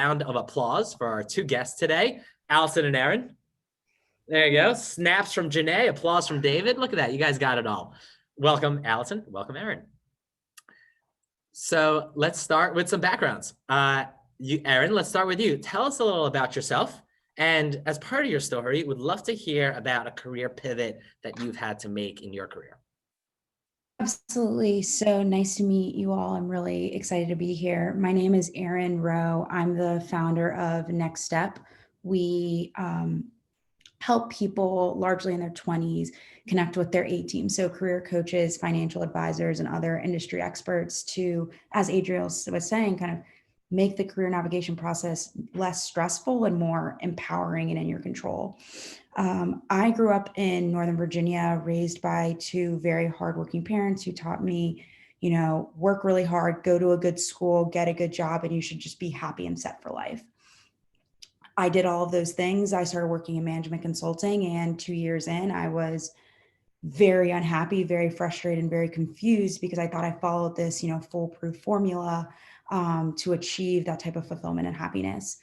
round of applause for our two guests today, Allison and Erin. There you go. Snaps from Janae, applause from David. Look at that. You guys got it all. Welcome, Allison. Welcome, Erin. So let's start with some backgrounds. Erin, let's start with you. Tell us a little about yourself. And as part of your story, would love to hear about a career pivot that you've had to make in your career. Absolutely. So nice to meet you all. I'm really excited to be here. My name is Erin Rowe. I'm the founder of Next Step. We help people largely in their 20s connect with their A team. So career coaches, financial advisors, and other industry experts to, as Adriel was saying, kind of make the career navigation process less stressful and more empowering and in your control. I grew up in Northern Virginia, raised by two very hardworking parents who taught me, work really hard, go to a good school, get a good job, and you should just be happy and set for life. I did all of those things. I started working in management consulting, and 2 years in, I was very unhappy, very frustrated, and very confused because I thought I followed this, foolproof formula to achieve that type of fulfillment and happiness.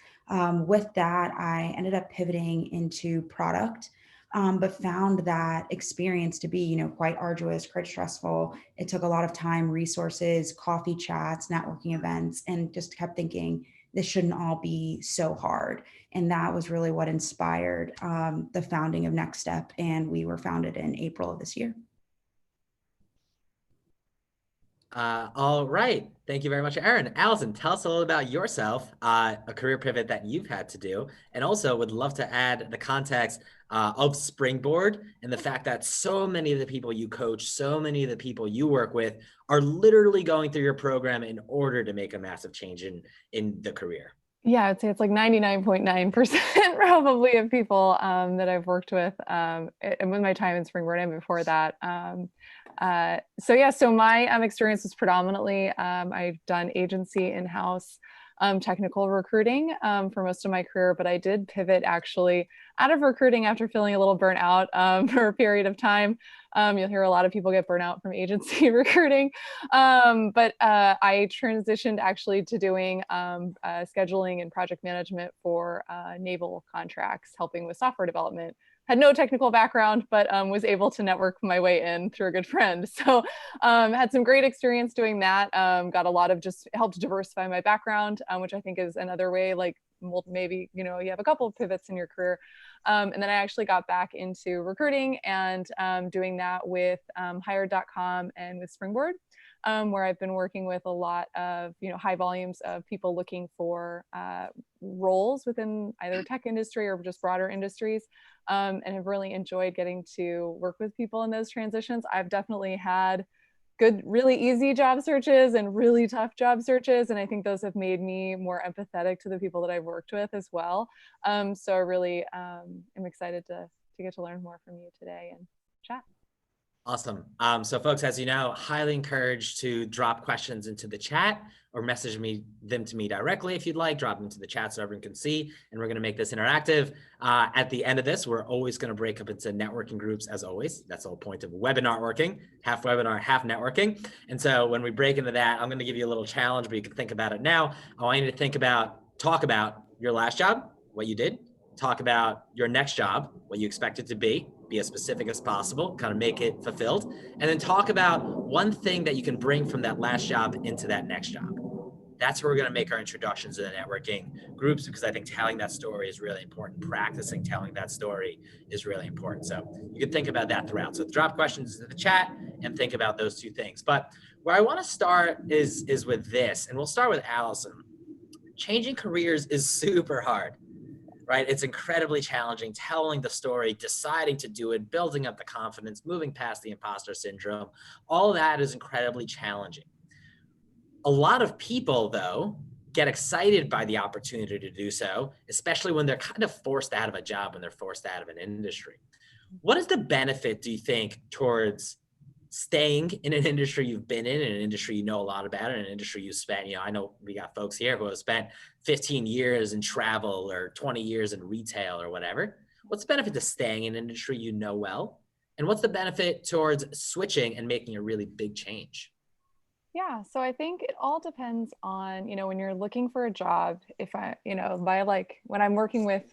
With that, I ended up pivoting into product, but found that experience to be, quite arduous, quite stressful. It took a lot of time, resources, coffee chats, networking events, and just kept thinking, this shouldn't all be so hard. And that was really what inspired the founding of Next Step. And we were founded in April of this year. All right. Thank you very much, Erin. Allison, tell us a little about yourself, a career pivot that you've had to do, and also would love to add the context of Springboard and the fact that so many of the people you coach, so many of the people you work with are literally going through your program in order to make a massive change in the career. Yeah, I'd say it's like 99.9% probably of people that I've worked with and with my time in Springboard and before that. So my experience was predominantly, I've done agency in-house technical recruiting for most of my career, but I did pivot actually out of recruiting after feeling a little burnt out for a period of time. You'll hear a lot of people get burnt out from agency recruiting, but I transitioned actually to doing scheduling and project management for naval contracts, helping with software development. Had no technical background, but was able to network my way in through a good friend. So had some great experience doing that. Got a lot of just helped diversify my background, which I think is another way, like maybe, you have a couple of pivots in your career. And then I actually got back into recruiting and doing that with Hired.com and with Springboard, where I've been working with a lot of, high volumes of people looking for roles within either tech industry or just broader industries, and have really enjoyed getting to work with people in those transitions. I've definitely had good, really easy job searches and really tough job searches. And I think those have made me more empathetic to the people that I've worked with as well. So I really am excited to get to learn more from you today and chat. Awesome. So folks, as you know, highly encouraged to drop questions into the chat or message them to me directly if you'd like. Drop them into the chat so everyone can see, and we're going to make this interactive. At the end of this, we're always going to break up into networking groups as always. That's the whole point of webinar working, half webinar, half networking. And so when we break into that, I'm going to give you a little challenge, but you can think about it now. I want you to talk about your last job, what you did, talk about your next job, what you expect it to be as specific as possible, kind of make it fulfilled, and then talk about one thing that you can bring from that last job into that next job. That's where we're going to make our introductions to the networking groups, because I think telling that story is really important. Practicing telling that story is really important. So you can think about that throughout. So drop questions into the chat and think about those two things. But where I want to start is with this, and we'll start with Allison. Changing careers is super hard. Right? It's incredibly challenging, telling the story, deciding to do it, building up the confidence, moving past the imposter syndrome. All of that is incredibly challenging. A lot of people, though, get excited by the opportunity to do so, especially when they're kind of forced out of a job, when they're forced out of an industry. What is the benefit, do you think, towards staying in an industry you've been in an industry you know a lot about, in an industry you spent, I know we got folks here who have spent 15 years in travel or 20 years in retail or whatever. What's the benefit to staying in an industry you know well? And what's the benefit towards switching and making a really big change? Yeah, so I think it all depends on, when you're looking for a job, if I, when I'm working with,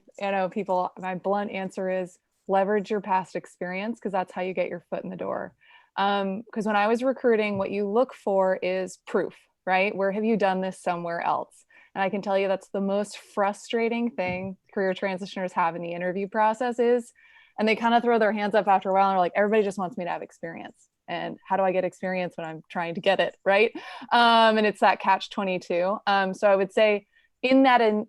people, my blunt answer is leverage your past experience because that's how you get your foot in the door. Because when I was recruiting, what you look for is proof, right? Where have you done this somewhere else? And I can tell you that's the most frustrating thing career transitioners have in the interview process is, and they kind of throw their hands up after a while and they're like, everybody just wants me to have experience. And how do I get experience when I'm trying to get it, right? And it's that catch 22. So I would say in that, and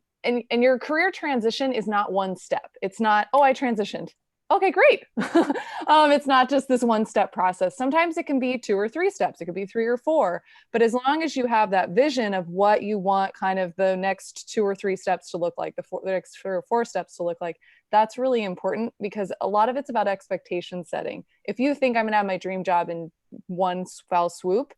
your career transition is not one step. It's not, oh, I transitioned. Okay, great. It's not just this one step process. Sometimes it can be 2 or 3 steps. It could be 3 or 4. But as long as you have that vision of what you want kind of the next 2 or 3 steps to look like, the next 3 or 4 steps to look like, that's really important because a lot of it's about expectation setting. If you think I'm going to have my dream job in one foul swoop,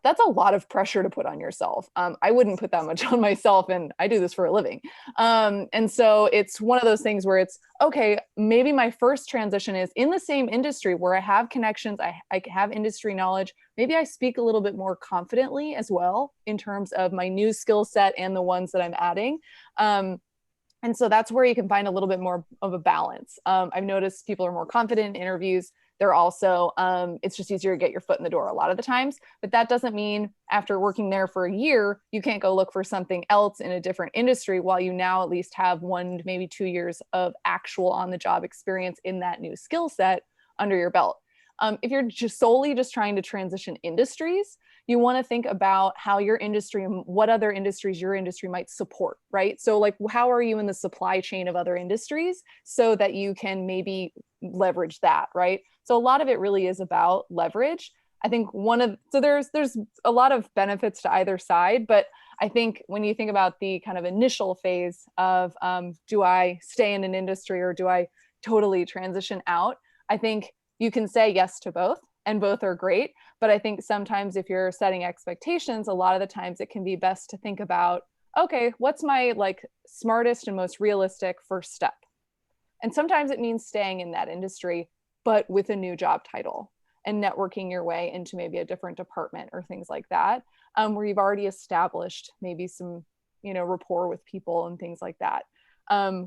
that's a lot of pressure to put on yourself. I wouldn't put that much on myself, and I do this for a living. And so it's one of those things where it's, okay, maybe my first transition is in the same industry where I have connections, I have industry knowledge. Maybe I speak a little bit more confidently as well in terms of my new skill set and the ones that I'm adding. And so that's where you can find a little bit more of a balance. I've noticed people are more confident in interviews. They're also, it's just easier to get your foot in the door a lot of the times, but that doesn't mean after working there for a year, you can't go look for something else in a different industry while you now at least have 1 to maybe 2 years of actual on the job experience in that new skill set under your belt. If you're just solely just trying to transition industries, you want to think about how your industry and what other industries your industry might support, right? So like, how are you in the supply chain of other industries so that you can maybe leverage that, right? So a lot of it really is about leverage. I think there's a lot of benefits to either side, but I think when you think about the kind of initial phase of do I stay in an industry or do I totally transition out, I think you can say yes to both and both are great. But I think sometimes if you're setting expectations, a lot of the times it can be best to think about, okay, what's my like smartest and most realistic first step? And sometimes it means staying in that industry, but with a new job title and networking your way into maybe a different department or things like that, where you've already established maybe some, rapport with people and things like that.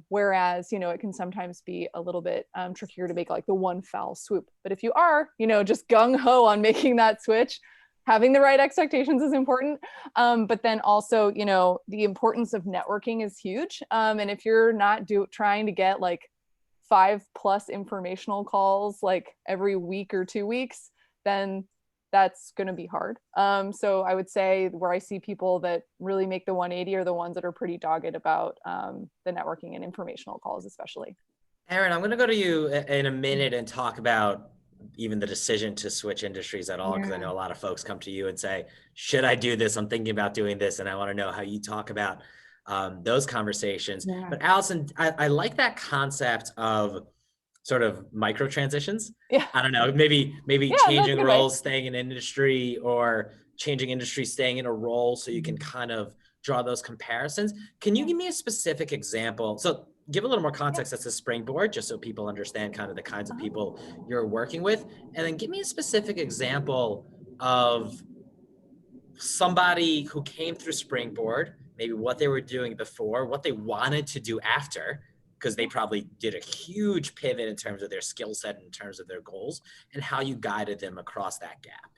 Whereas, it can sometimes be a little bit trickier to make like the one foul swoop. But if you are, just gung ho on making that switch, having the right expectations is important. But then also, the importance of networking is huge. And if you're not trying to get like 5+ informational calls like every week or 2 weeks, then that's going to be hard. So I would say where I see people that really make the 180 are the ones that are pretty dogged about the networking and informational calls, especially. Erin, I'm going to go to you in a minute and talk about even the decision to switch industries at all, because I know a lot of folks come to you and say, should I do this? I'm thinking about doing this. And I want to know how you talk about those conversations. Yeah. But Allison, I like that concept of sort of micro transitions. Yeah. I don't know, maybe Yeah, changing roles, staying in industry, or changing industry, staying in a role, so you can kind of draw those comparisons. Can you give me a specific example? So give a little more context as a springboard, just so people understand kind of the kinds of people you're working with. And then give me a specific example of somebody who came through Springboard, maybe what they were doing before, what they wanted to do after, because they probably did a huge pivot in terms of their skill set, in terms of their goals, and how you guided them across that gap.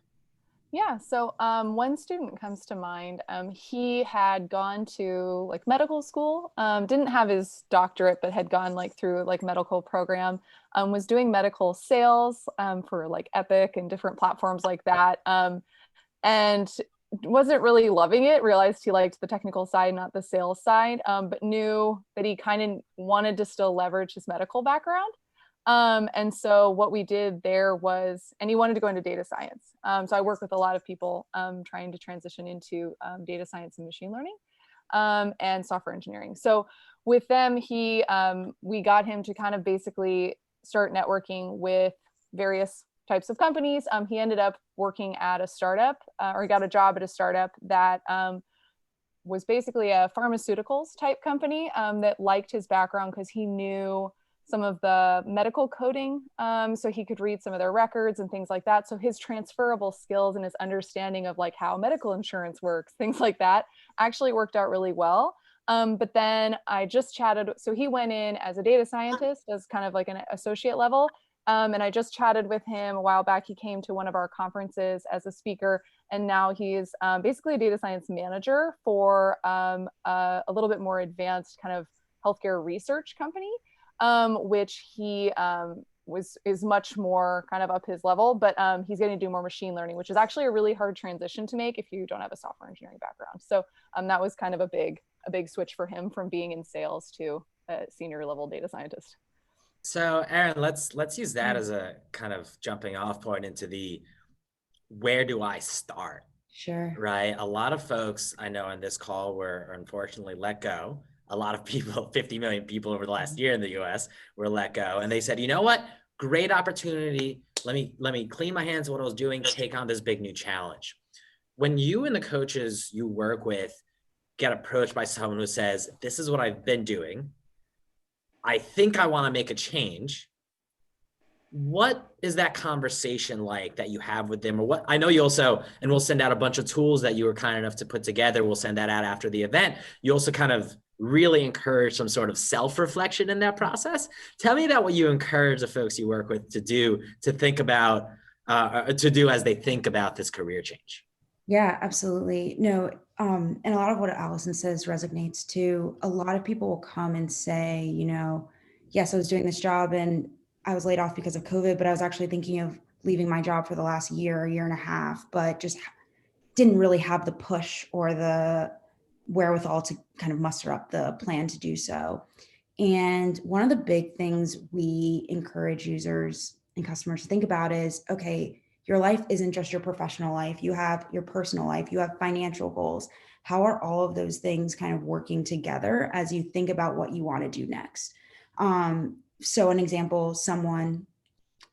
Yeah, so one student comes to mind. He had gone to like medical school, didn't have his doctorate, but had gone like through like medical program, was doing medical sales for like Epic and different platforms like that. And wasn't really loving it, realized he liked the technical side, not the sales side, but knew that he kind of wanted to still leverage his medical background. And so what we did there was, and he wanted to go into data science. So I work with a lot of people trying to transition into data science and machine learning and software engineering. So with them, we got him to kind of basically start networking with various types of companies. He ended up working at a startup or he got a job at a startup that was basically a pharmaceuticals type company that liked his background because he knew some of the medical coding, so he could read some of their records and things like that. So his transferable skills and his understanding of like how medical insurance works, things like that, actually worked out really well. But then I just chatted. So he went in as a data scientist, as kind of like an associate level. And I just chatted with him a while back. He came to one of our conferences as a speaker, and now he's basically a data science manager for a little bit more advanced kind of healthcare research company, which he is much more kind of up his level, but he's going to do more machine learning, which is actually a really hard transition to make if you don't have a software engineering background. So that was kind of a big switch for him from being in sales to a senior level data scientist. So Erin, let's use that as a kind of jumping off point into the where do I start? Sure. Right. A lot of folks I know on this call were unfortunately let go. A lot of people, 50 million people over the last year in the US were let go. And they said, you know what? Great opportunity. Let me clean my hands of what I was doing, take on this big new challenge. When you and the coaches you work with get approached by someone who says, this is what I've been doing, I think I want to make a change. What is that conversation like that you have with them? Or what, I know you also, and we'll send out a bunch of tools that you were kind enough to put together. We'll send that out after the event. You also kind of really encourage some sort of self-reflection in that process. Tell me about what you encourage the folks you work with to do, to think about, to do as they think about this career change. Yeah, absolutely. No, and a lot of what Allison says resonates too. A lot of people will come and say, yes, I was doing this job and I was laid off because of COVID, but I was actually thinking of leaving my job for the last year and a half, but just didn't really have the push or the wherewithal to kind of muster up the plan to do so. And one of the big things we encourage users and customers to think about is, okay, your life isn't just your professional life. You have your personal life, you have financial goals. How are all of those things kind of working together as you think about what you want to do next? So an example, someone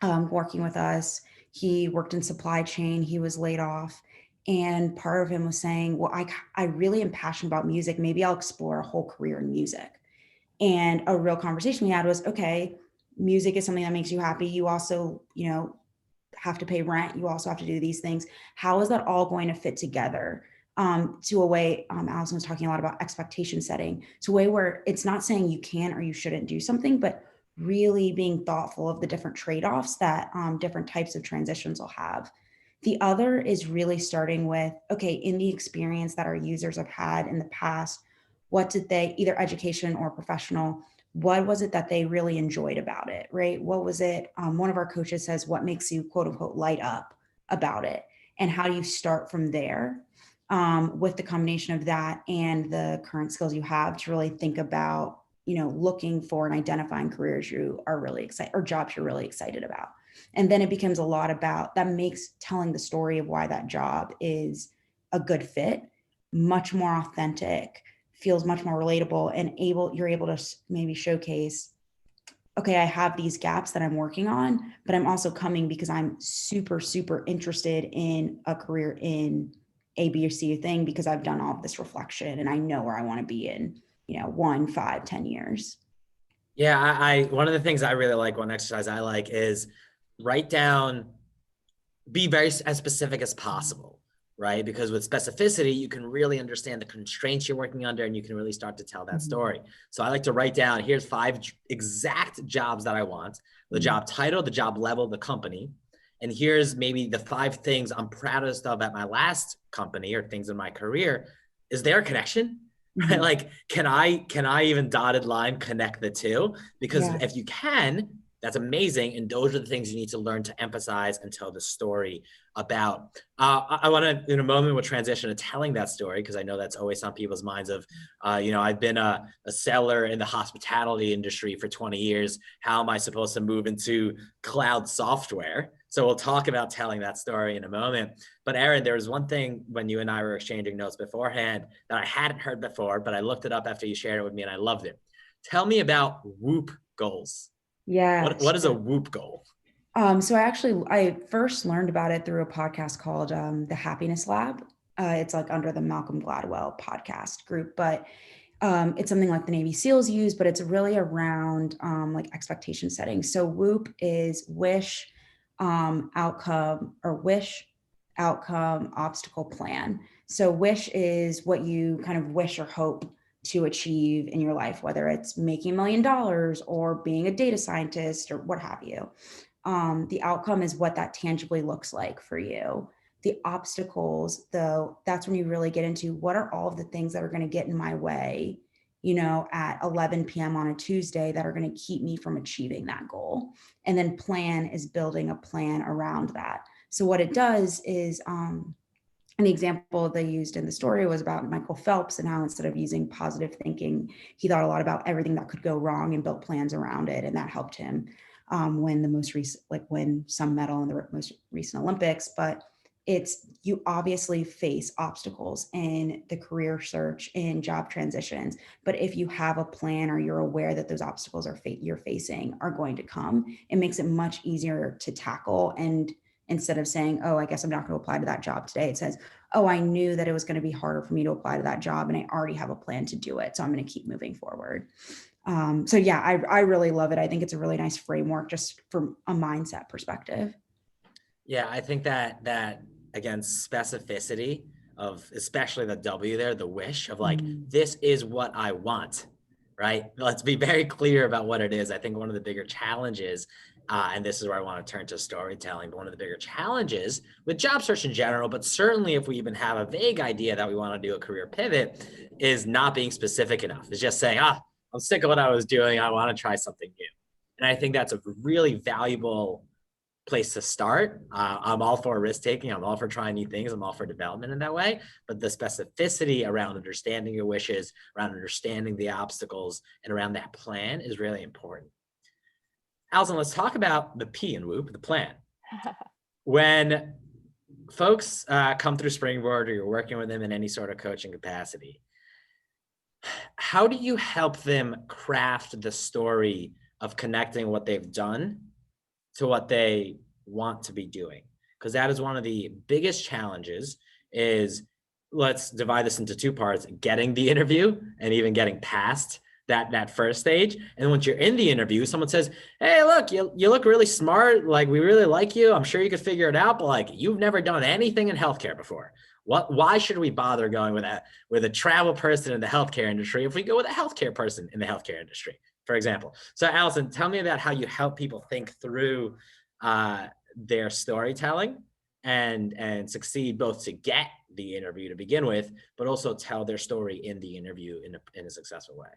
working with us, he worked in supply chain, he was laid off. And part of him was saying, well, I really am passionate about music. Maybe I'll explore a whole career in music. And a real conversation we had was, okay, music is something that makes you happy. You also, have to pay rent. You also have to do these things. How is that all going to fit together? To a way, Allison was talking a lot about expectation setting, to a way where it's not saying you can or you shouldn't do something, but really being thoughtful of the different trade-offs that different types of transitions will have. The other is really starting with, okay, in the experience that our users have had in the past, what did they, either education or professional, what was it that they really enjoyed about it, right? What was it? One of our coaches says, what makes you quote unquote light up about it? And how do you start from there with the combination of that and the current skills you have to really think about, looking for and identifying careers you are really excited or jobs you're really excited about. And then it becomes a lot about that, makes telling the story of why that job is a good fit much more authentic, feels much more relatable, and you're able to maybe showcase, okay, I have these gaps that I'm working on, but I'm also coming because I'm super, super interested in a career in A, B, or C thing because I've done all of this reflection and I know where I want to be in, 1, 5, 10 years. Yeah, I one of the things I really like, one exercise I like is write down, be very as specific as possible, right? Because with specificity, you can really understand the constraints you're working under and you can really start to tell that story. So I like to write down, here's 5 exact jobs that I want, the job title, the job level, the company. And here's maybe the 5 things I'm proudest of at my last company or things in my career. Is there a connection? Right? Like, can I even dotted line connect the two? Because if you can, that's amazing. And those are the things you need to learn to emphasize and tell the story about. I want to, in a moment, we'll transition to telling that story because I know that's always on people's minds of, I've been a seller in the hospitality industry for 20 years. How am I supposed to move into cloud software? So we'll talk about telling that story in a moment. But Erin, there was one thing when you and I were exchanging notes beforehand that I hadn't heard before, but I looked it up after you shared it with me and I loved it. Tell me about WHOOP goals. Yeah. What is a WHOOP goal? So I first learned about it through a podcast called The Happiness Lab. It's like under the Malcolm Gladwell podcast group, but It's something like the Navy SEALs use, but it's really around like expectation setting. So WHOOP is wish, outcome, or wish, outcome, obstacle, plan. So wish is what you kind of wish or hope to achieve in your life, whether it's making $1 million or being a data scientist or what have you. The outcome is what that tangibly looks like for you. The obstacles, though, that's when you really get into what are all of the things that are going to get in my way, at 11 p.m. on a Tuesday that are going to keep me from achieving that goal. And then plan is building a plan around that. So what it does is, an example they used in the story was about Michael Phelps and how instead of using positive thinking, he thought a lot about everything that could go wrong and built plans around it. And that helped him win the most recent, win some medal in the most recent Olympics. But it's, you obviously face obstacles in the career search, in job transitions. But if you have a plan or you're aware that those obstacles you're facing are going to come, it makes it much easier to tackle. And instead of saying, oh, I guess I'm not going to apply to that job today, it says, oh, I knew that it was going to be harder for me to apply to that job and I already have a plan to do it. So I'm going to keep moving forward. So yeah, I really love it. I think it's a really nice framework just from a mindset perspective. Yeah, I think that again, specificity of especially the W there, the wish of like, this is what I want, right? Let's be very clear about what it is. I think one of the bigger challenges, and this is where I want to turn to storytelling, but one of the bigger challenges with job search in general, but certainly if we even have a vague idea that we want to do a career pivot, is not being specific enough. It's just saying, I'm sick of what I was doing. I want to try something new. And I think that's a really valuable place to start. I'm all for risk taking. I'm all for trying new things. I'm all for development in that way. But the specificity around understanding your wishes, around understanding the obstacles, and around that plan is really important. Allison, let's talk about the P in WHOOP, the plan. When folks come through Springboard or you're working with them in any sort of coaching capacity, how do you help them craft the story of connecting what they've done to what they want to be doing? Because that is one of the biggest challenges. Is, let's divide this into two parts: getting the interview and even getting past that first stage. And once you're in the interview, someone says, hey, look, you look really smart. Like, we really like you. I'm sure you could figure it out, but like, you've never done anything in healthcare before. Why should we bother going with a travel person in the healthcare industry if we go with a healthcare person in the healthcare industry, for example? So Allison, tell me about how you help people think through their storytelling and succeed both to get the interview to begin with, but also tell their story in the interview in a successful way.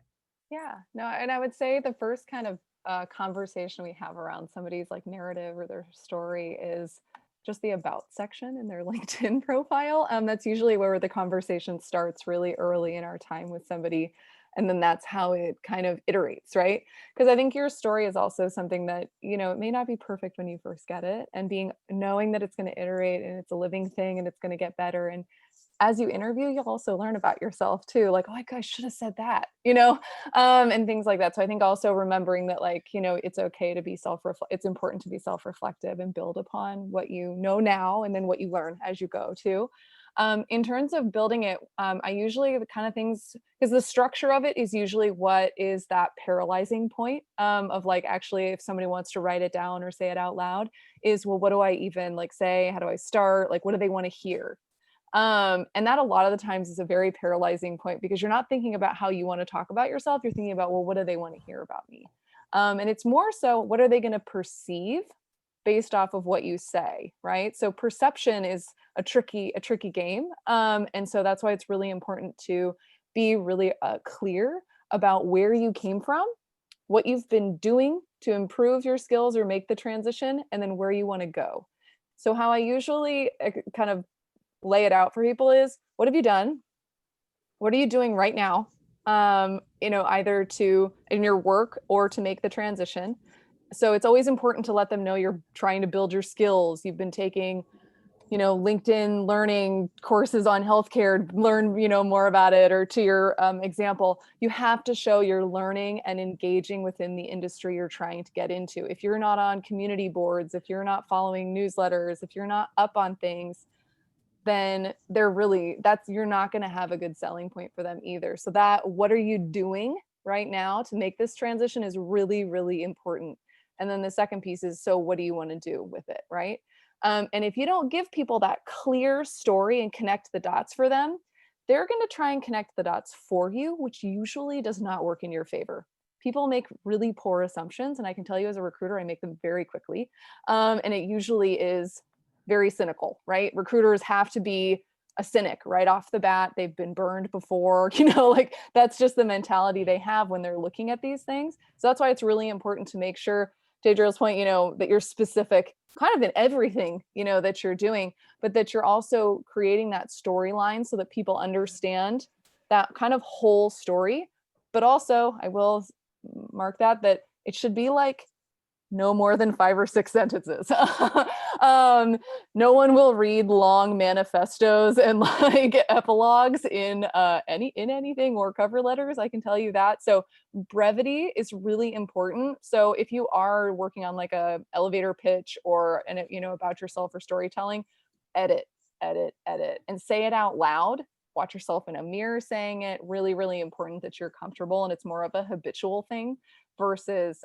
Yeah, no, and I would say the first kind of conversation we have around somebody's like narrative or their story is just the about section in their LinkedIn profile. That's usually where the conversation starts really early in our time with somebody. And then that's how it kind of iterates, right? Because I think your story is also something that, it may not be perfect when you first get it, and knowing that it's going to iterate and it's a living thing and it's going to get better. And as you interview, you'll also learn about yourself too. Like, oh, I should have said that, and things like that. So I think also remembering that, it's okay to be it's important to be self-reflective and build upon what you know now and then what you learn as you go too. In terms of building it, I usually the kind of things, because the structure of it is usually what is that paralyzing point of actually, if somebody wants to write it down or say it out loud, is, well, what do I even say? How do I start? What do they want to hear? And that a lot of the times is a very paralyzing point, because you're not thinking about how you want to talk about yourself. You're thinking about, well, what do they want to hear about me? And it's more so, what are they going to perceive based off of what you say, right? So perception is a tricky game. And so that's why it's really important to be really clear about where you came from, what you've been doing to improve your skills or make the transition, and then where you want to go. So how I usually kind of lay it out for people is, what have you done? What are you doing right now? Either in your work or to make the transition. So it's always important to let them know you're trying to build your skills. You've been taking, LinkedIn learning courses on healthcare, learn, more about it. Or to your example, you have to show you're learning and engaging within the industry you're trying to get into. If you're not on community boards, if you're not following newsletters, if you're not up on things, then you're not going to have a good selling point for them either. So what are you doing right now to make this transition is really, really important. And then the second piece is, so what do you want to do with it, right? And if you don't give people that clear story and connect the dots for them, they're going to try and connect the dots for you, which usually does not work in your favor. People make really poor assumptions, and I can tell you as a recruiter, I make them very quickly. And it usually is very cynical, right? Recruiters have to be a cynic right off the bat. They've been burned before, like that's just the mentality they have when they're looking at these things. So that's why it's really important to make sure, to Adriel's point, that you're specific kind of in everything, that you're doing, but that you're also creating that storyline so that people understand that kind of whole story. But also, I will mark that it should be like no more than 5 or 6 sentences. No one will read long manifestos and like epilogues in anything or cover letters. I can tell you that. So brevity is really important. So if you are working on like a elevator pitch or about yourself or storytelling, edit, and say it out loud. Watch yourself in a mirror saying it. Really, really important that you're comfortable and it's more of a habitual thing versus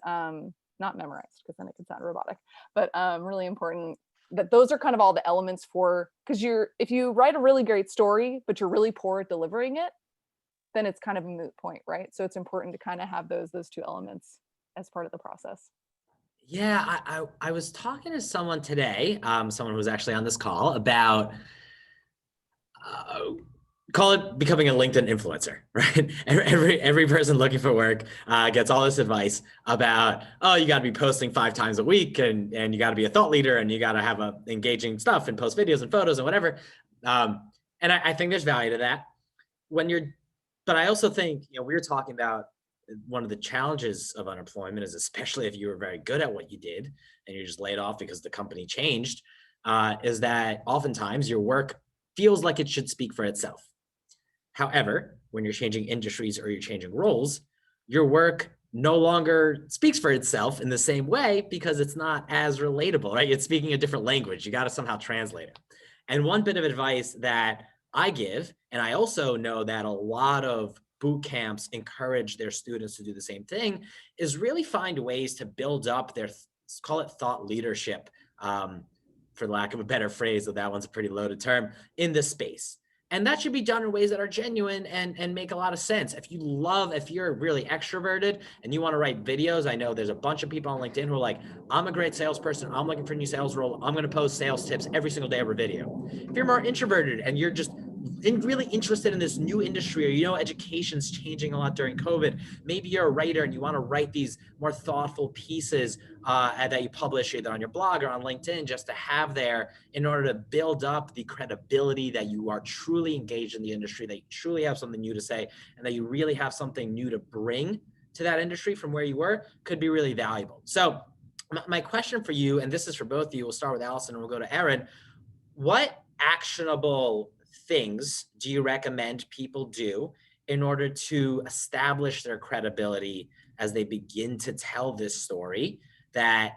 not memorized, because then it can sound robotic, but really important that those are kind of all the elements because if you write a really great story, but you're really poor at delivering it, then it's kind of a moot point, right? So it's important to kind of have those 2 elements as part of the process. Yeah, I was talking to someone today, someone who was actually on this call about call it becoming a LinkedIn influencer, right? Every person looking for work gets all this advice about, oh, you got to be posting 5 times a week and you got to be a thought leader and you got to have engaging stuff and post videos and photos and whatever. And I think there's value to that but I also think, we were talking about one of the challenges of unemployment is, especially if you were very good at what you did and you're just laid off because the company changed, is that oftentimes your work feels like it should speak for itself. However, when you're changing industries or you're changing roles, your work no longer speaks for itself in the same way because it's not as relatable, right? It's speaking a different language. You got to somehow translate it. And one bit of advice that I give, and I also know that a lot of boot camps encourage their students to do the same thing, is really find ways to build up their, call it thought leadership, for lack of a better phrase, though that one's a pretty loaded term, in this space. And that should be done in ways that are genuine and make a lot of sense. If you're really extroverted and you want to write videos, I know there's a bunch of people on LinkedIn who are like, I'm a great salesperson. I'm looking for a new sales role. I'm going to post sales tips every single day of a video. If you're more introverted and you're just really interested in this new industry, or education's changing a lot during COVID, maybe you're a writer and you want to write these more thoughtful pieces that you publish either on your blog or on LinkedIn just to have there in order to build up the credibility that you are truly engaged in the industry, that you truly have something new to say, and that you really have something new to bring to that industry from where you were, could be really valuable. So my question for you, and this is for both of you, we'll start with Allison and we'll go to Erin. What actionable things do you recommend people do in order to establish their credibility as they begin to tell this story that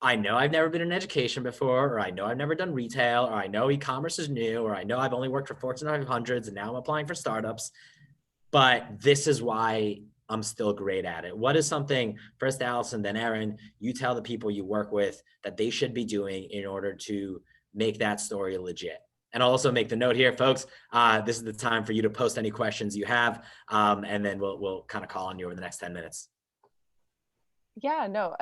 I know I've never been in education before, or I know I've never done retail, or I know e-commerce is new, or I know I've only worked for Fortune 500s and now I'm applying for startups, but this is why I'm still great at it. What is something, first Allison, then Erin, you tell the people you work with that they should be doing in order to make that story legit? And I'll also make the note here, folks, this is the time for you to post any questions you have, and then we'll kind of call on you over the next 10 minutes. Yeah, no,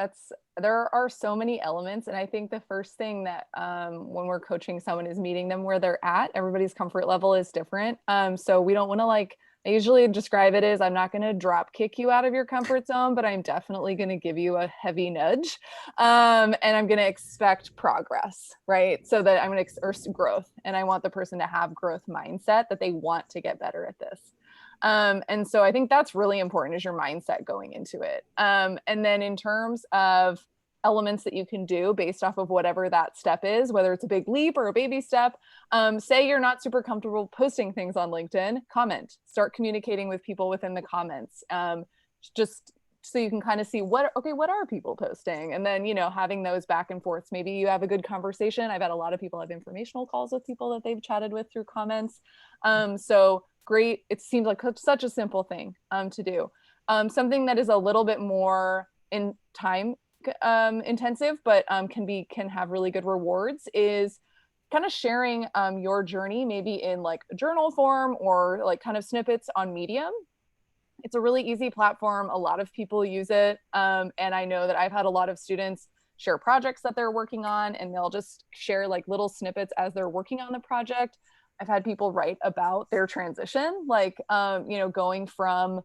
there are so many elements. And I think the first thing that when we're coaching someone is meeting them where they're at. Everybody's comfort level is different. So we don't want to I usually describe it as, I'm not going to drop kick you out of your comfort zone, but I'm definitely going to give you a heavy nudge. And I'm going to expect progress, right? So that I'm going to, or growth. And I want the person to have growth mindset, that they want to get better at this. And so I think that's really important, is your mindset going into it. And then in terms of elements that you can do based off of whatever that step is, whether it's a big leap or a baby step, say you're not super comfortable posting things on LinkedIn, comment, start communicating with people within the comments. Just so you can kind of see what are people posting, and then, having those back and forths. Maybe you have a good conversation. I've had a lot of people have informational calls with people that they've chatted with through comments. So great. It seems like such a simple thing to do. Something that is a little bit more in time intensive, but can have really good rewards, is kind of sharing your journey, maybe in like a journal form or like kind of snippets on Medium. It's a really easy platform. A lot of people use it. And I know that I've had a lot of students share projects that they're working on, and they'll just share like little snippets as they're working on the project. I've had people write about their transition, like, going from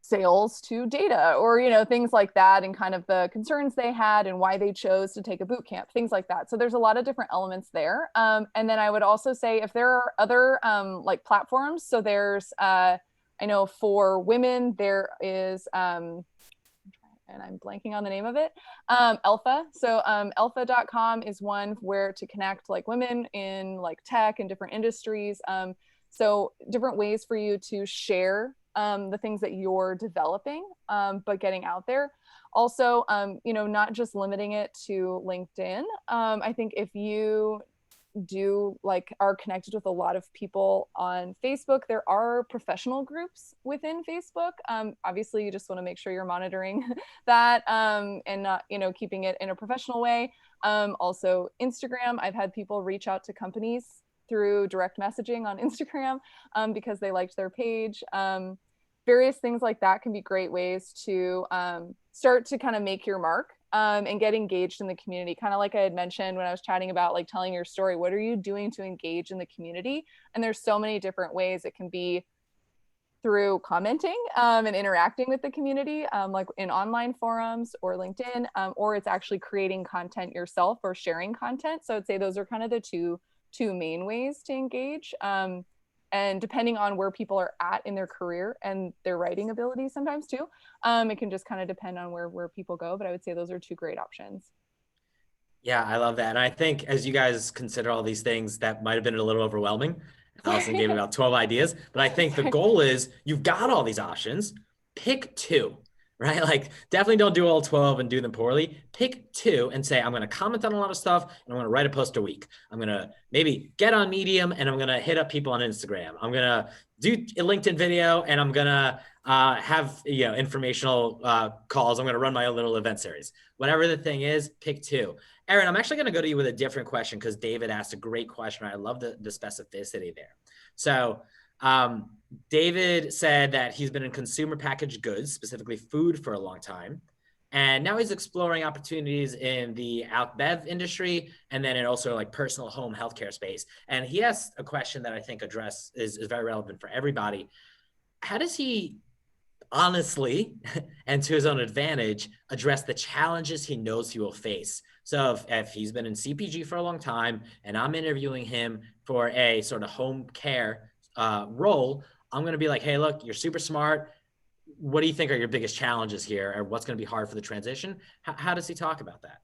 sales to data, or, things like that, and kind of the concerns they had and why they chose to take a boot camp, things like that. So there's a lot of different elements there. And then I would also say, if there are other like platforms, so there's, I know for women, there is, and I'm blanking on the name of it, Alpha. So alpha.com is one where to connect like women in like tech and different industries. So different ways for you to share the things that you're developing, but getting out there. Also, not just limiting it to LinkedIn. I think if you are connected with a lot of people on Facebook, there are professional groups within Facebook. Obviously, you just want to make sure you're monitoring that, and not, keeping it in a professional way. Also Instagram, I've had people reach out to companies through direct messaging on Instagram because they liked their page. Various things like that can be great ways to start to kind of make your mark. And get engaged in the community. Kind of like I had mentioned when I was chatting about like telling your story, what are you doing to engage in the community? And there's so many different ways. It can be through commenting and interacting with the community, like in online forums or LinkedIn, or it's actually creating content yourself or sharing content. So I'd say those are kind of the two main ways to engage. And depending on where people are at in their career and their writing abilities sometimes too, it can just kind of depend on where people go. But I would say those are two great options. Yeah, I love that. And I think as you guys consider all these things, that might have been a little overwhelming. Allison gave about 12 ideas, but I think the goal is you've got all these options, pick two, right? Like definitely don't do all 12 and do them poorly. Pick two and say, I'm going to comment on a lot of stuff and I'm going to write a post a week. I'm going to maybe get on Medium and I'm going to hit up people on Instagram. I'm going to do a LinkedIn video and I'm going to have informational calls. I'm going to run my own little event series. Whatever the thing is, pick two. Erin, I'm actually going to go to you with a different question because David asked a great question. I love the specificity there. So David said that he's been in consumer packaged goods, specifically food, for a long time. And now he's exploring opportunities in the alc bev industry and then in also like personal home healthcare space. And he asked a question that I think is very relevant for everybody. How does he honestly and to his own advantage address the challenges he knows he will face? So if he's been in CPG for a long time and I'm interviewing him for a sort of home care role, I'm going to be like, hey, look, you're super smart. What do you think are your biggest challenges here, or what's going to be hard for the transition? How does he talk about that?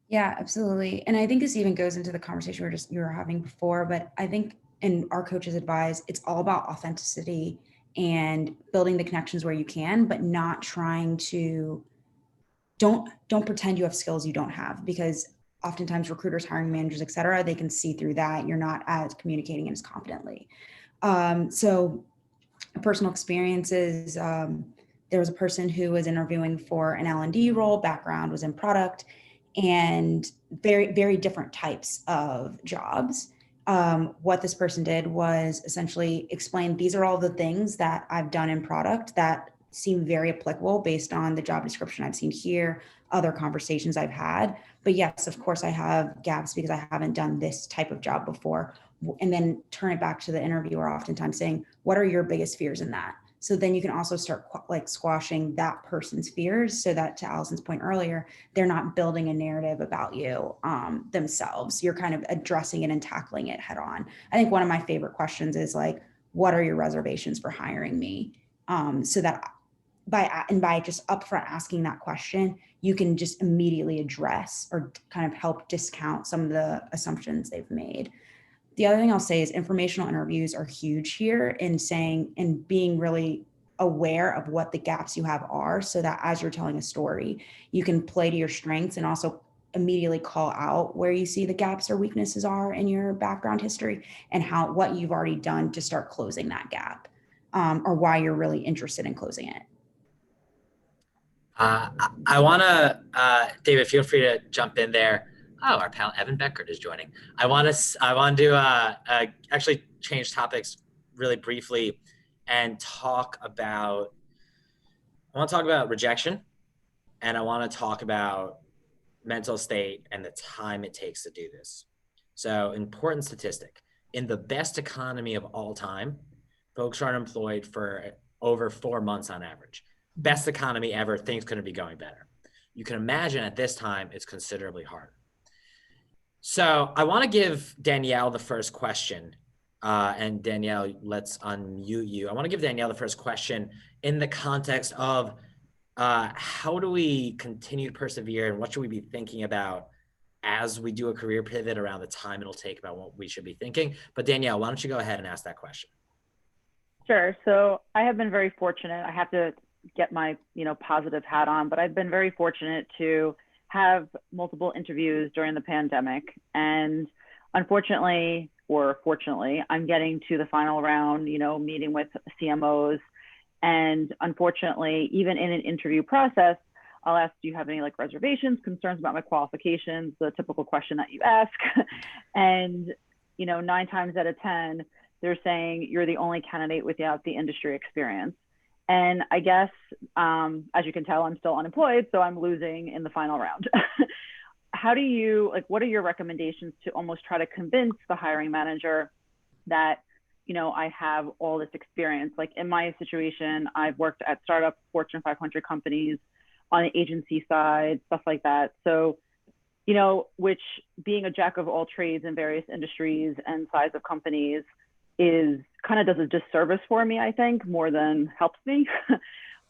Yeah, absolutely. And I think this even goes into the conversation you were having before, but I think, and our coaches advise, it's all about authenticity and building the connections where you can, but not trying to, don't pretend you have skills you don't have, because oftentimes recruiters, hiring managers, et cetera, they can see through that. You're not as communicating as confidently. So personal experiences, there was a person who was interviewing for an L&D role, background was in product, and very, very different types of jobs. What this person did was essentially explain, these are all the things that I've done in product that seem very applicable based on the job description I've seen here, other conversations I've had. But yes, of course, I have gaps because I haven't done this type of job before. And then turn it back to the interviewer, oftentimes saying, what are your biggest fears in that? So then you can also start like squashing that person's fears, so that, to Allison's point earlier, they're not building a narrative about you themselves. You're kind of addressing it and tackling it head on. I think one of my favorite questions is like, what are your reservations for hiring me? So that by just upfront asking that question, you can just immediately address or kind of help discount some of the assumptions they've made. The other thing I'll say is informational interviews are huge here in saying and being really aware of what the gaps you have are, so that as you're telling a story, you can play to your strengths and also immediately call out where you see the gaps or weaknesses are in your background history, and what you've already done to start closing that gap, or why you're really interested in closing it. I want to, David, feel free to jump in there. Oh, our pal Evan Beckert is joining. I want to actually change topics really briefly and talk about rejection, and I want to talk about mental state and the time it takes to do this. So, important statistic: in the best economy of all time, folks are unemployed for over 4 months on average. Best economy ever, things couldn't be going better. You can imagine at this time, it's considerably harder. So I want to give Danielle the first question. And Danielle, let's unmute you. I want to give Danielle the first question in the context of how do we continue to persevere, and what should we be thinking about as we do a career pivot around the time it'll take, about what we should be thinking. But Danielle, why don't you go ahead and ask that question? Sure. So I have been very fortunate. I have to get my, positive hat on, but I've been very fortunate to have multiple interviews during the pandemic. And unfortunately, or fortunately, I'm getting to the final round, meeting with CMOs. And unfortunately, even in an interview process, I'll ask, do you have any reservations, concerns about my qualifications, the typical question that you ask. And, 9 times out of 10, they're saying you're the only candidate without the industry experience. And I guess, as you can tell, I'm still unemployed, so I'm losing in the final round. How do you, what are your recommendations to almost try to convince the hiring manager that, I have all this experience? In my situation, I've worked at startup Fortune 500 companies on the agency side, stuff like that. So, which, being a jack of all trades in various industries and size of companies, is kind of does a disservice for me, I think, more than helps me.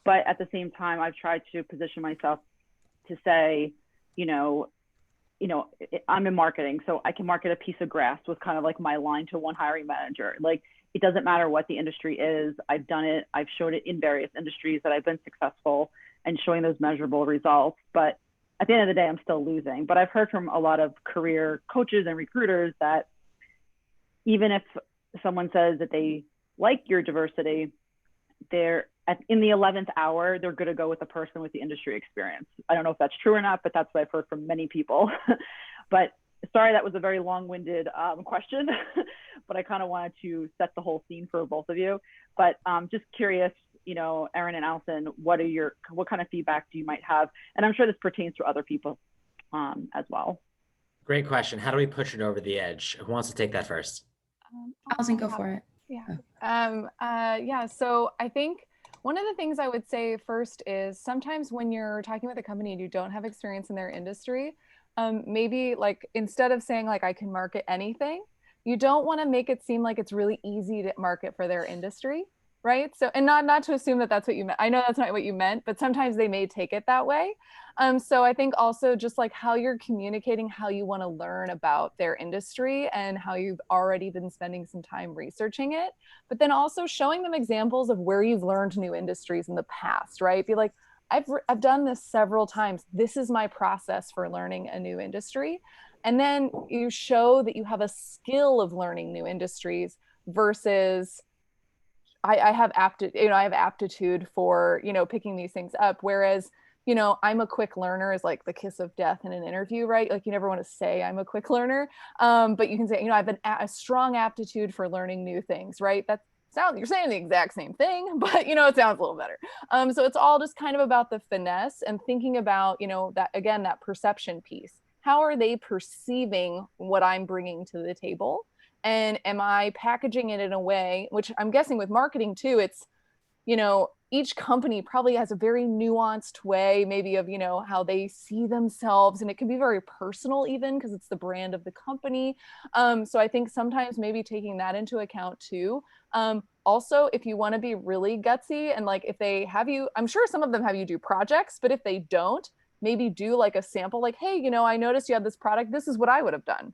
But at the same time, I've tried to position myself to say, I'm in marketing, so I can market a piece of grass, with kind of my line to one hiring manager. It doesn't matter what the industry is. I've done it. I've showed it in various industries that I've been successful and showing those measurable results. But at the end of the day, I'm still losing. But I've heard from a lot of career coaches and recruiters that even if someone says that they like your diversity, in the 11th hour, they're going to go with the person with the industry experience. I don't know if that's true or not, but that's what I've heard from many people. But sorry, that was a very long-winded question, but I kind of wanted to set the whole scene for both of you. But just curious, Erin and Allison, what kind of feedback do you might have? And I'm sure this pertains to other people as well. Great question. How do we push it over the edge? Who wants to take that first? Allison, go for it. Yeah. So I think one of the things I would say first is, sometimes when you're talking with a company and you don't have experience in their industry, maybe instead of saying I can market anything, you don't want to make it seem like it's really easy to market for their industry, right? So, and not to assume that that's what you meant. I know that's not what you meant, but sometimes they may take it that way. So I think also just how you're communicating, how you want to learn about their industry and how you've already been spending some time researching it, but then also showing them examples of where you've learned new industries in the past, right? Be like, I've done this several times. This is my process for learning a new industry. And then you show that you have a skill of learning new industries versus I have aptitude for, picking these things up. Whereas, I'm a quick learner is the kiss of death in an interview, right? You never want to say I'm a quick learner, but you can say, I have a strong aptitude for learning new things, right? You're saying the exact same thing, but it sounds a little better. So it's all just kind of about the finesse and thinking about, that perception piece. How are they perceiving what I'm bringing to the table? And am I packaging it in a way, which I'm guessing with marketing too, it's, each company probably has a very nuanced way maybe of, how they see themselves. And it can be very personal even because it's the brand of the company. So I think sometimes maybe taking that into account too. Also, if you want to be really gutsy and if they have you, I'm sure some of them have you do projects, but if they don't, maybe do a sample, hey, I noticed you have this product. This is what I would have done.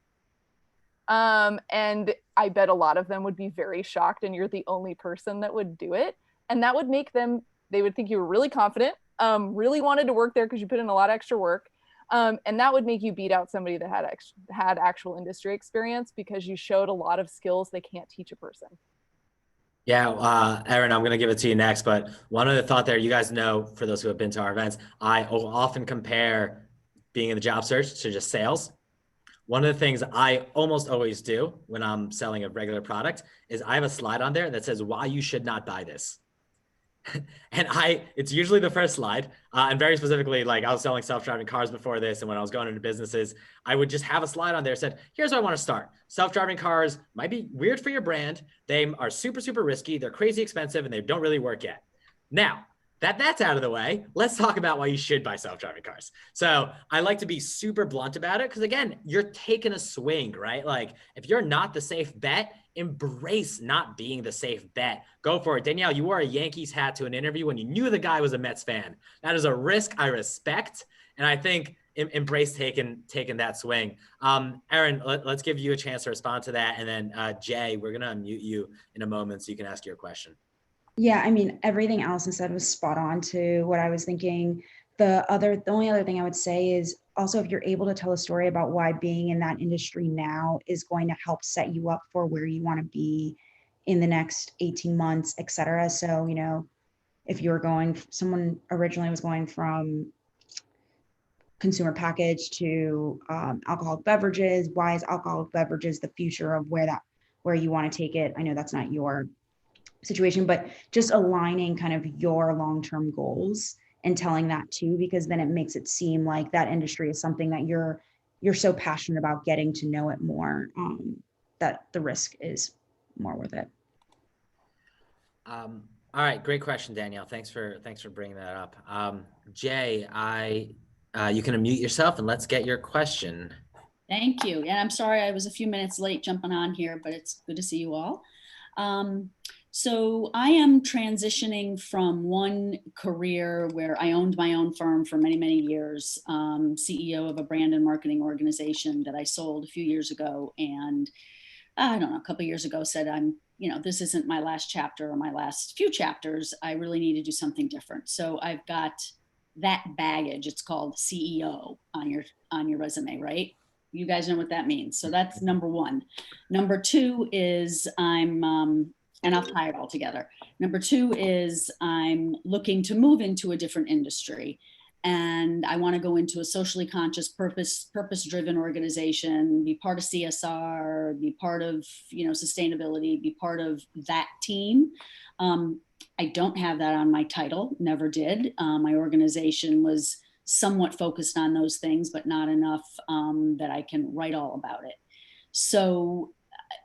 And I bet a lot of them would be very shocked and you're the only person that would do it. And that would make them, they would think you were really confident, really wanted to work there because you put in a lot of extra work. And that would make you beat out somebody that had actual industry experience because you showed a lot of skills they can't teach a person. Yeah, Erin, I'm going to give it to you next. But one other thought there, you guys know, for those who have been to our events, I often compare being in the job search to just sales. One of the things I almost always do when I'm selling a regular product is I have a slide on there that says why you should not buy this. And it's usually the first slide. And very specifically, like I was selling self-driving cars before this. And when I was going into businesses, I would just have a slide on there that said, here's where I want to start. Self-driving cars might be weird for your brand. They are super, super risky. They're crazy expensive and they don't really work yet. Now, that's out of the way, let's talk about why you should buy self-driving cars. So I like to be super blunt about it because, again, you're taking a swing, right? Like if you're not the safe bet, embrace not being the safe bet. Go for it. Danielle, you wore a Yankees hat to an interview when you knew the guy was a Mets fan. That is a risk I respect. And I think embrace taking that swing. Erin, let's give you a chance to respond to that. And then Jay, we're going to unmute you in a moment so you can ask your question. Yeah, I mean, everything Allison said was spot on to what I was thinking. The only other thing I would say is also if you're able to tell a story about why being in that industry now is going to help set you up for where you want to be in the next 18 months, et cetera. So, you know, if you're someone originally was going from consumer package to alcoholic beverages, why is alcoholic beverages the future of where you want to take it? I know that's not your situation, but just aligning kind of your long-term goals and telling that too, because then it makes it seem like that industry is something that you're so passionate about getting to know it more, that the risk is more worth it. All right, great question, Danielle. Thanks for bringing that up. Jay, you can unmute yourself and let's get your question. Thank you. And I'm sorry I was a few minutes late jumping on here, but it's good to see you all. So I am transitioning from one career where I owned my own firm for many, many years, CEO of a brand and marketing organization that I sold a few years ago. And I don't know, a couple of years ago said, this isn't my last chapter or my last few chapters. I really need to do something different. So I've got that baggage. It's called CEO on your resume, right? You guys know what that means. So that's number one. Number two is and I'll tie it all together. Number two is I'm looking to move into a different industry. And I want to go into a socially conscious, purpose-driven organization, be part of CSR, be part of, sustainability, be part of that team. I don't have that on my title, never did. My organization was somewhat focused on those things, but not enough that I can write all about it. So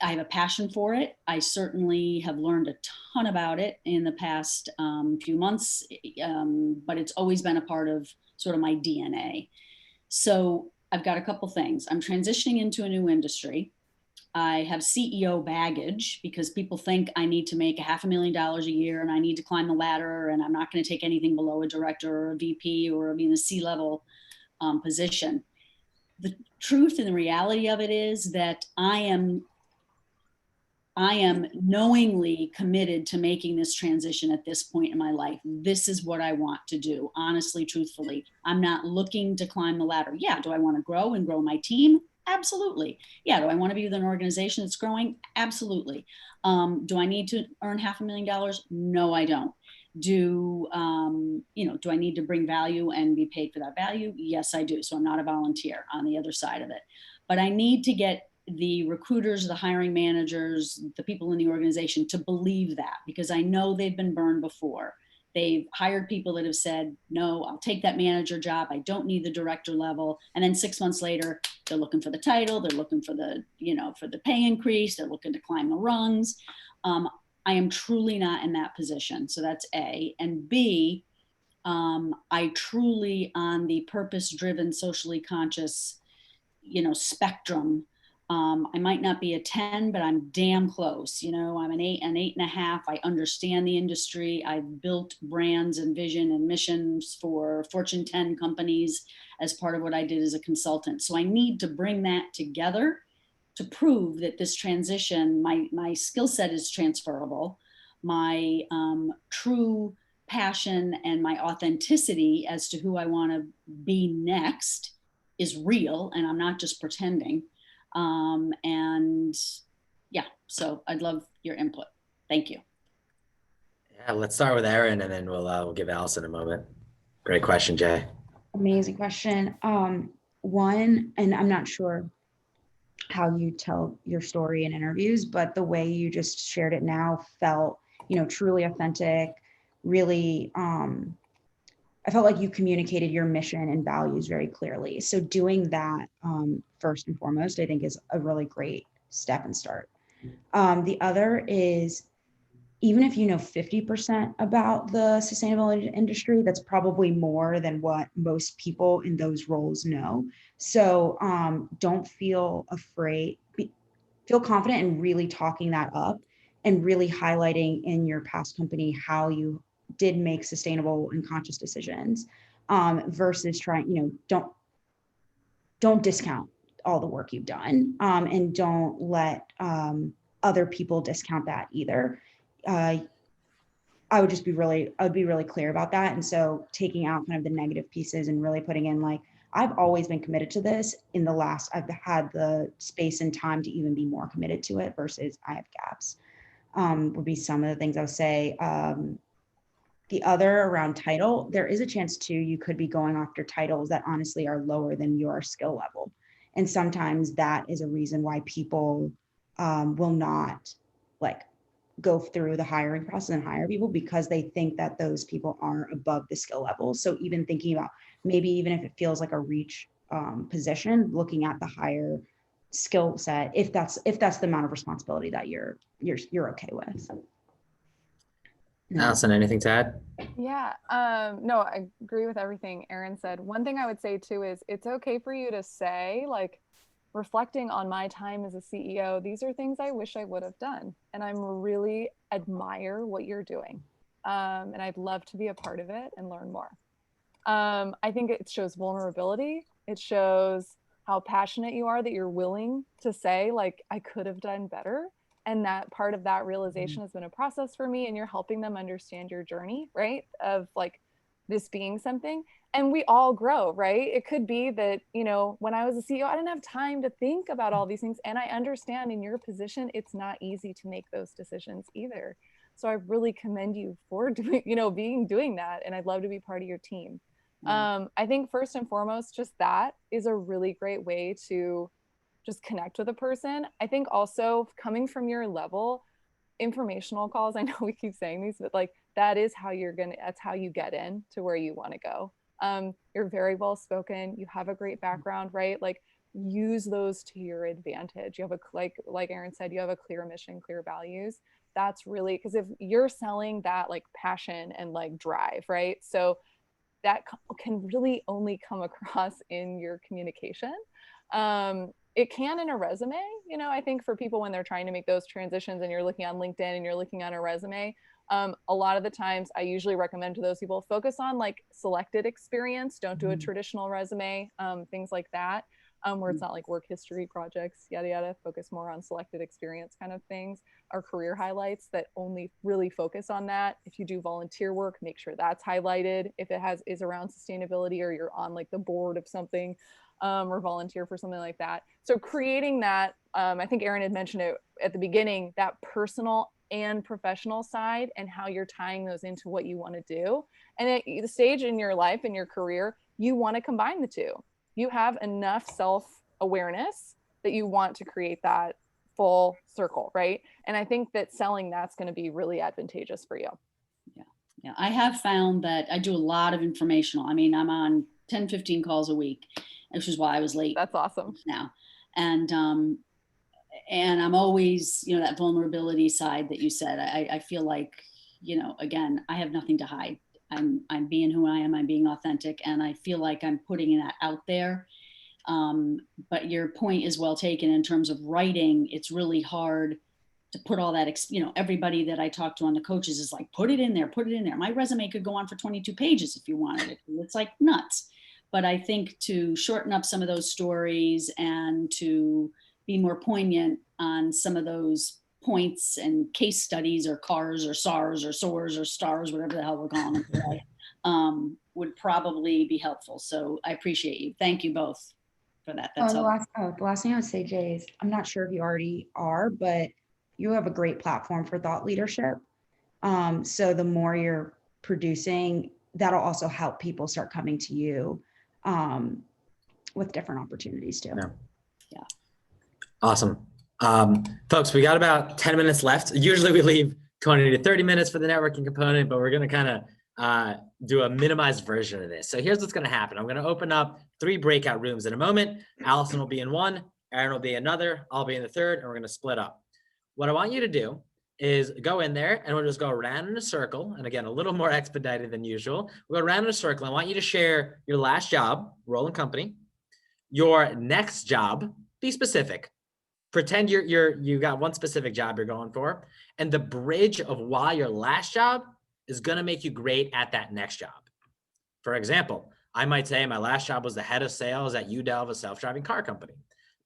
I have a passion for it. I certainly have learned a ton about it in the past few months, but it's always been a part of sort of my DNA. So I've got a couple things. I'm transitioning into a new industry. I have CEO baggage because people think I need to make $500,000 a year and I need to climb the ladder and I'm not going to take anything below a director or a VP or be in a C-level position. The truth and the reality of it is that I am knowingly committed to making this transition at this point in my life. This is what I want to do, honestly, truthfully. I'm not looking to climb the ladder. Yeah, do I want to grow and grow my team? Absolutely. Yeah, do I want to be with an organization that's growing? Absolutely. Do I need to earn $500,000? No, I don't. Do I need to bring value and be paid for that value? Yes, I do. So I'm not a volunteer on the other side of it. But I need to get the recruiters, the hiring managers, the people in the organization to believe that, because I know they've been burned before. They've hired people that have said, no, I'll take that manager job. I don't need the director level. And then 6 months later, they're looking for the title. They're looking for for the pay increase. They're looking to climb the rungs. I am truly not in that position. So that's A. And B, I truly, on the purpose-driven, socially conscious, spectrum, I might not be a 10, but I'm damn close. I'm an 8.5. I understand the industry. I've built brands and vision and missions for Fortune 10 companies as part of what I did as a consultant. So I need to bring that together to prove that this transition, my skill set is transferable. my true passion and my authenticity as to who I want to be next is real, and I'm not just pretending. And yeah, so I'd love your input. Thank you. Yeah, let's start with Erin, and then we'll give Allison a moment. Great question, Jay. Amazing question. One, and I'm not sure how you tell your story in interviews, but the way you just shared it now felt, truly authentic, really, I felt like you communicated your mission and values very clearly. So doing that, first and foremost, I think is a really great step and start. The other is, even if you know 50% about the sustainability industry, that's probably more than what most people in those roles know. So don't feel afraid, feel confident in really talking that up and really highlighting in your past company how you did make sustainable and conscious decisions, versus trying, don't discount all the work you've done, and don't let other people discount that either. I would be really clear about that. And so taking out kind of the negative pieces and really putting in, like, I've always been committed to this. I've had the space and time to even be more committed to it versus I have gaps, would be some of the things I would say. The other around title, there is a chance too, you could be going after titles that honestly are lower than your skill level. And sometimes that is a reason why people will not go through the hiring process and hire people, because they think that those people are above the skill level. So even thinking about, maybe even if it feels like a reach position, looking at the higher skill set, if that's the amount of responsibility that you're okay with. Allison, anything to add? Yeah, no, I agree with everything Erin said. One thing I would say too is it's okay for you to say, like, reflecting on my time as a CEO, these are things I wish I would have done. And I'm really admire what you're doing. And I'd love to be a part of it and learn more. I think it shows vulnerability. It shows how passionate you are, that you're willing to say, like, I could have done better. And that part of that realization has been a process for me, and you're helping them understand your journey, right? Of like this being something. And we all grow, right? It could be that, when I was a CEO, I didn't have time to think about all these things. And I understand in your position, it's not easy to make those decisions either. So I really commend you for doing that. And I'd love to be part of your team. I think first and foremost, just that is a really great way to just connect with a person. I think also coming from your level, informational calls, I know we keep saying these, but like that's how you get in to where you want to go. You're very well spoken. You have a great background, right? Like use those to your advantage. You have like Erin said, you have a clear mission, clear values. That's really, because if you're selling that like passion and like drive, right? So that can really only come across in your communication. It can in a resume, I think for people when they're trying to make those transitions and you're looking on LinkedIn and you're looking on a resume, a lot of the times I usually recommend to those people, focus on like selected experience. Don't do a traditional resume, things like that, where it's not like work history, projects, yada, yada. Focus more on selected experience kind of things, or career highlights that only really focus on that. If you do volunteer work, make sure that's highlighted. If it is around sustainability, or you're on like the board of something, or volunteer for something like that. So creating that, I think Erin had mentioned it at the beginning, that personal and professional side, and how you're tying those into what you want to do. And at the stage in your life and your career, you want to combine the two. You have enough self-awareness that you want to create that full circle, right? And I think that selling that's going to be really advantageous for you. Yeah. I have found that I do a lot of informational. I mean, I'm on 10, 15 calls a week, which is why I was late. That's awesome. Now. And I'm always, that vulnerability side that you said, I feel like, again, I have nothing to hide. I'm being who I am. I'm being authentic. And I feel like I'm putting that out there. But your point is well taken in terms of writing. It's really hard to put all that, everybody that I talk to on the coaches is like, put it in there. My resume could go on for 22 pages if you wanted it. It's like nuts. But I think to shorten up some of those stories and to be more poignant on some of those points and case studies or CARs or SARs or SOARs or STARS, whatever the hell we're calling them today, would probably be helpful. So I appreciate you. Thank you both for that. That's the helpful. last thing I would say, Jay, is I'm not sure if you already are, but you have a great platform for thought leadership. So the more you're producing, that'll also help people start coming to you with different opportunities too. Yeah. Awesome. Folks, we got about 10 minutes left. Usually we leave 20 to 30 minutes for the networking component, but we're going to kind of do a minimized version of this. So here's what's going to happen. I'm going to open up 3 breakout rooms in a moment. Allison will be in one, Erin will be in another, I'll be in the third, and we're going to split up. What I want you to do is go in there and we'll just go around in a circle. And again, a little more expedited than usual. We'll go around in a circle. I want you to share your last job, role and company, your next job, be specific. Pretend you got one specific job you're going for, and the bridge of why your last job is going to make you great at that next job. For example, I might say my last job was the head of sales at UDELV, a self-driving car company.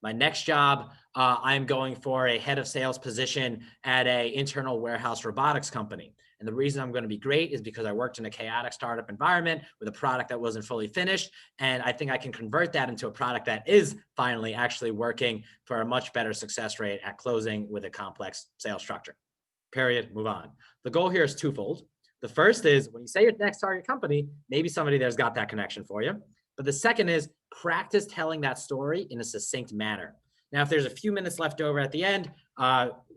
My next job, I'm going for a head of sales position at a internal warehouse robotics company. And the reason I'm going to be great is because I worked in a chaotic startup environment with a product that wasn't fully finished. And I think I can convert that into a product that is finally actually working for a much better success rate at closing with a complex sales structure. Period. Move on. The goal here is twofold. The first is when you say your next target company, maybe somebody there's got that connection for you. But the second is practice telling that story in a succinct manner. Now, if there's a few minutes left over at the end,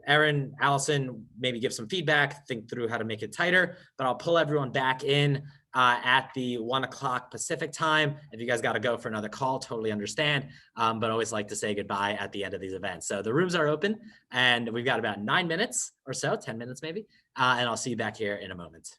Erin, Allison, maybe give some feedback, think through how to make it tighter, but I'll pull everyone back in at the 1 o'clock Pacific time. If you guys got to go for another call, totally understand, but always like to say goodbye at the end of these events. So the rooms are open and we've got about 9 minutes or so, 10 minutes maybe, and I'll see you back here in a moment.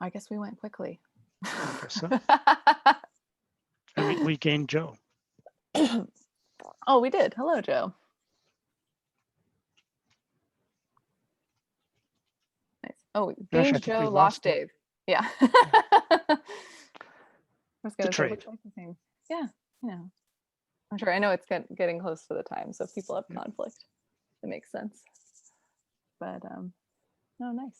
I guess we went quickly. I guess so. And we gained Joe. Oh, we did. Hello, Joe. Nice. Oh, we Actually, I gained think we Joe, lost lost him. Dave. Yeah. I was going to say, trade. looks like the same. Yeah, I'm sure. I know it's getting close to the time, so if people have conflict, it makes sense. But no, nice.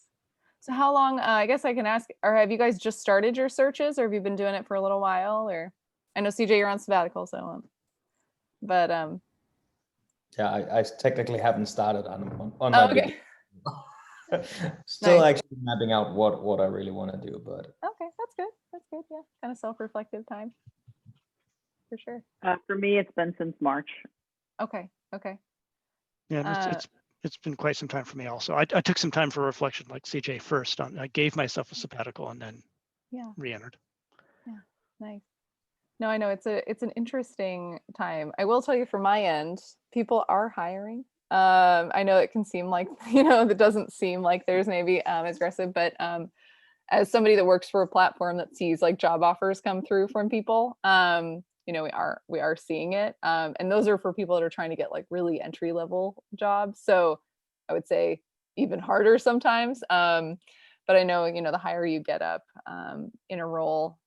So how long? I guess I can ask, or have you guys just started your searches, or have you been doing it for a little while? Or I know CJ, you're on sabbatical, so but Yeah, I technically haven't started on oh, my okay. still Nice. actually mapping out what I really want to do, but Okay, that's good. That's good. Yeah, kind of self-reflective time for sure. For me, it's been since March. Okay. Yeah, and it's been quite some time for me also. I took some time for reflection, like CJ first. I gave myself a sabbatical and then Yeah, re-entered. nice. No, I know it's an interesting time. I will tell you from my end, people are hiring. I know it can seem like, that doesn't seem like there's maybe as aggressive, but as somebody that works for a platform that sees like job offers come through from people, we are seeing it. And those are for people that are trying to get like really entry level jobs. So I would say even harder sometimes. But I know, the higher you get up in a role,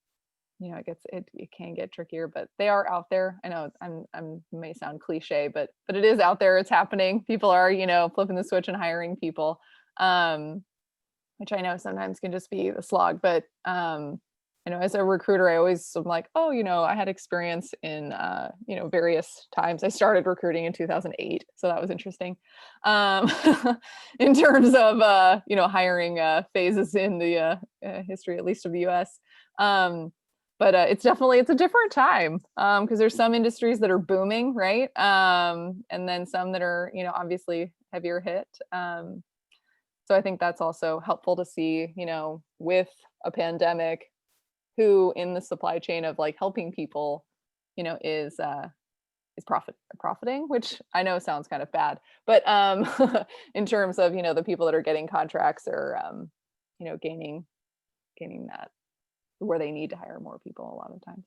it can get trickier, but they are out there. I know I'm may sound cliche, but it is out there. It's happening. People are, flipping the switch and hiring people, which I know sometimes can just be the slog. But as a recruiter, I always am like, oh, I had experience in various times. I started recruiting in 2008, so that was interesting in terms of hiring phases in the history, at least of the U.S. But it's a different time because there's some industries that are booming, right? And then some that are, obviously heavier hit. So I think that's also helpful to see, with a pandemic, who in the supply chain of like helping people, is profiting, which I know sounds kind of bad, but in terms of, the people that are getting contracts or, gaining that where they need to hire more people a lot of times.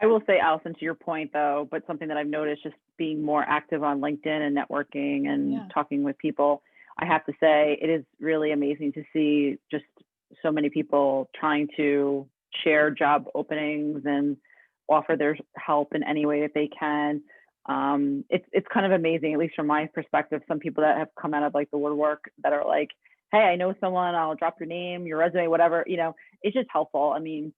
I will say, Allison, to your point though, but something that I've noticed just being more active on LinkedIn and networking and talking with people, I have to say it is really amazing to see just so many people trying to share job openings and offer their help in any way that they can. It's kind of amazing, at least from my perspective, some people that have come out of like the woodwork that are like, hey, I know someone, I'll drop your name, your resume, whatever, it's just helpful. I mean,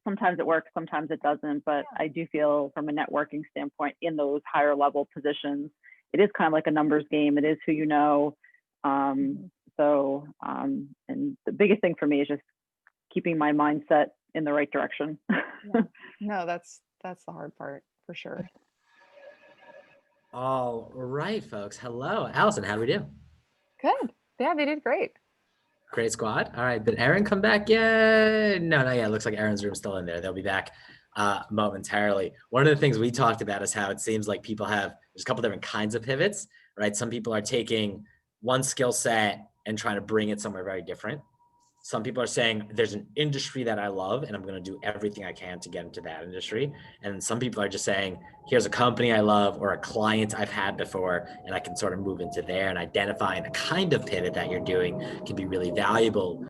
sometimes it works, sometimes it doesn't, but I do feel from a networking standpoint in those higher level positions, it is kind of like a numbers game. It is who you know. And the biggest thing for me is just keeping my mindset in the right direction. No, that's the hard part for sure. All right, folks. Hello, Allison. How do we do? Good. Yeah, they did great. Great squad. All right, did Erin come back yet? No, not yet. It looks like Erin's room's still in there. They'll be back momentarily. One of the things we talked about is how it seems like people have, there's a couple different kinds of pivots, right? Some people are taking one skill set and trying to bring it somewhere very different. Some people are saying there's an industry that I love and I'm going to do everything I can to get into that industry. And some people are just saying, here's a company I love or a client I've had before, and I can sort of move into there, and identifying the kind of pivot that you're doing can be really valuable